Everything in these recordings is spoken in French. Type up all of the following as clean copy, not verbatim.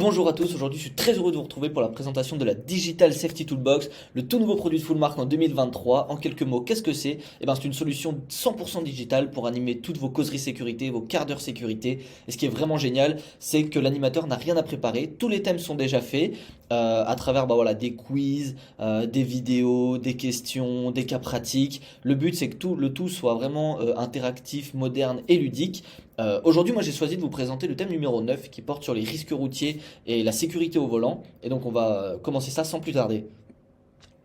Bonjour à tous, aujourd'hui je suis très heureux de vous retrouver pour la présentation de la Digital Safety Toolbox, le tout nouveau produit de Fullmark en 2023. En quelques mots, qu'est-ce que c'est? C'est une solution 100% digitale pour animer toutes vos causeries sécurité, vos quarts d'heure sécurité. Et ce qui est vraiment génial, c'est que l'animateur n'a rien à préparer, tous les thèmes sont déjà faits à travers des quiz, des vidéos, des questions, des cas pratiques. Le but c'est que le tout soit vraiment interactif, moderne et ludique. Aujourd'hui, moi j'ai choisi de vous présenter le thème numéro 9 qui porte sur les risques routiers et la sécurité au volant. Et donc on va commencer ça sans plus tarder.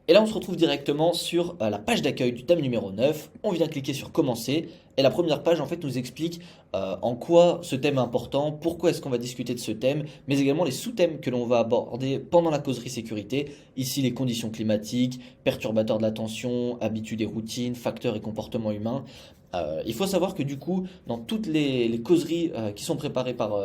Et là on se retrouve directement sur la page d'accueil du thème numéro 9. On vient cliquer sur commencer. Et la première page en fait nous explique en quoi ce thème est important, pourquoi est-ce qu'on va discuter de ce thème, mais également les sous-thèmes que l'on va aborder pendant la causerie sécurité. Ici les conditions climatiques, perturbateurs de l'attention, habitudes et routines, facteurs et comportements humains. Il faut savoir que du coup, dans toutes les causeries qui sont préparées par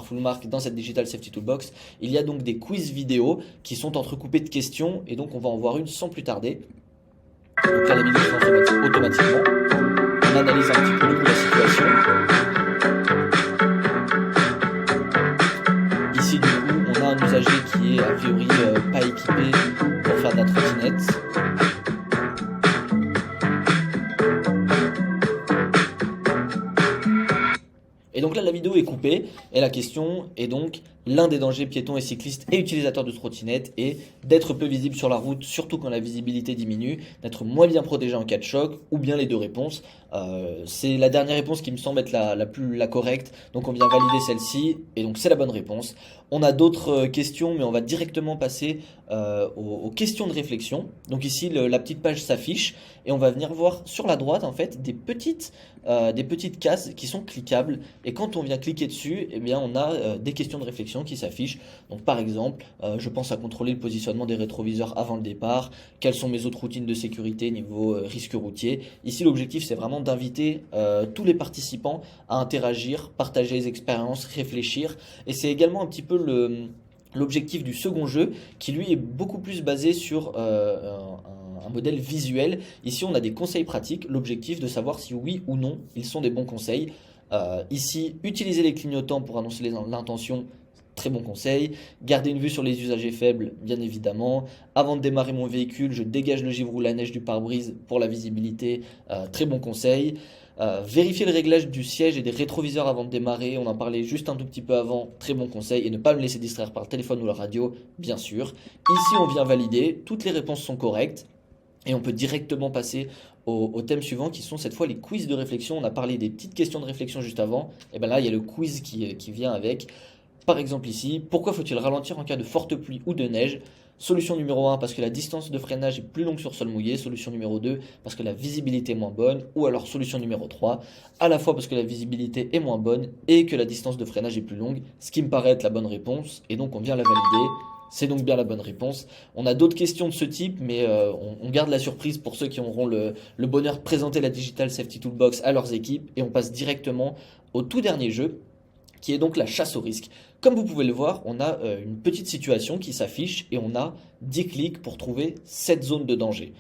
Fullmark dans cette Digital Safety Toolbox, il y a donc des quiz vidéo qui sont entrecoupés de questions et donc on va en voir une sans plus tarder. Donc là, la vidéo se lance automatiquement. On analyse un petit peu du coup la situation. Ici, du coup, on a un usager qui est a priori pas équipé pour faire de la trottinette. Et donc là, la vidéo est coupée et la question est donc l'un des dangers piétons et cyclistes et utilisateurs de trottinette est d'être peu visible sur la route, surtout quand la visibilité diminue, d'être moins bien protégé en cas de choc ou bien les deux réponses. C'est la dernière réponse qui me semble être la correcte, donc on vient valider celle-ci et donc c'est la bonne réponse. On a d'autres questions, mais on va directement passer aux questions de réflexion. Donc ici, la petite page s'affiche et on va venir voir sur la droite en fait des petites cases qui sont cliquables. Et quand on vient cliquer dessus, eh bien, on a des questions de réflexion qui s'affichent. Donc par exemple, je pense à contrôler le positionnement des rétroviseurs avant le départ. Quelles sont mes autres routines de sécurité niveau risque routier? Ici, l'objectif, c'est vraiment d'inviter tous les participants à interagir, partager les expériences, réfléchir. Et c'est également un petit peu l'objectif du second jeu qui lui est beaucoup plus basé sur un modèle visuel. Ici on a des conseils pratiques, l'objectif de savoir si oui ou non ils sont des bons conseils. Ici, utiliser les clignotants pour annoncer l'intention, très bon conseil. Garder une vue sur les usagers faibles, bien évidemment. Avant de démarrer mon véhicule, je dégage le givre ou la neige du pare-brise pour la visibilité, très bon conseil. Vérifier le réglage du siège et des rétroviseurs avant de démarrer, on en parlait juste un tout petit peu avant, très bon conseil. Et ne pas me laisser distraire par le téléphone ou la radio, bien sûr. Ici, on vient valider, toutes les réponses sont correctes. Et on peut directement passer au thème suivant qui sont cette fois les quiz de réflexion. On a parlé des petites questions de réflexion juste avant. Et bien là, il y a le quiz qui vient avec. Par exemple ici, pourquoi faut-il ralentir en cas de forte pluie ou de neige? Solution numéro 1, parce que la distance de freinage est plus longue sur sol mouillé. Solution numéro 2, parce que la visibilité est moins bonne. Ou alors solution numéro 3, à la fois parce que la visibilité est moins bonne et que la distance de freinage est plus longue. Ce qui me paraît être la bonne réponse. Et donc on vient la valider. C'est donc bien la bonne réponse. On a d'autres questions de ce type, mais on garde la surprise pour ceux qui auront le bonheur de présenter la Digital Safety Toolbox à leurs équipes. Et on passe directement au tout dernier jeu, qui est donc la chasse au risque. Comme vous pouvez le voir, on a une petite situation qui s'affiche et on a 10 clics pour trouver 7 zones de danger.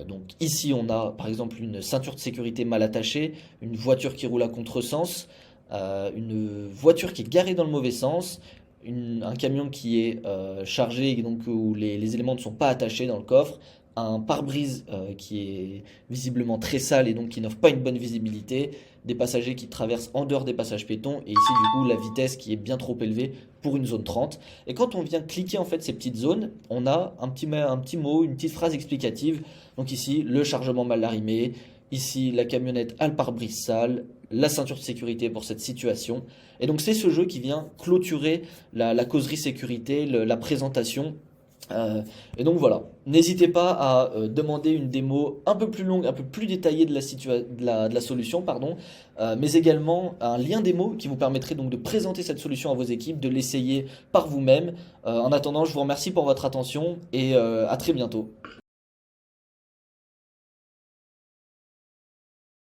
Donc ici, on a par exemple une ceinture de sécurité mal attachée, une voiture qui roule à contresens, une voiture qui est garée dans le mauvais sens, un camion qui est chargé et donc où les éléments ne sont pas attachés dans le coffre, un pare-brise qui est visiblement très sale et donc qui n'offre pas une bonne visibilité, des passagers qui traversent en dehors des passages piétons et ici du coup la vitesse qui est bien trop élevée pour une zone 30. Et quand on vient cliquer en fait ces petites zones, on a un petit mot, une petite phrase explicative. Donc ici le chargement mal arrimé, ici la camionnette a le pare-brise sale, la ceinture de sécurité pour cette situation. Et donc c'est ce jeu qui vient clôturer la causerie sécurité, la présentation. Et donc voilà, n'hésitez pas à demander une démo un peu plus longue, un peu plus détaillée de la solution, pardon, mais également un lien démo qui vous permettrait donc de présenter cette solution à vos équipes, de l'essayer par vous-même. En attendant, je vous remercie pour votre attention et à très bientôt.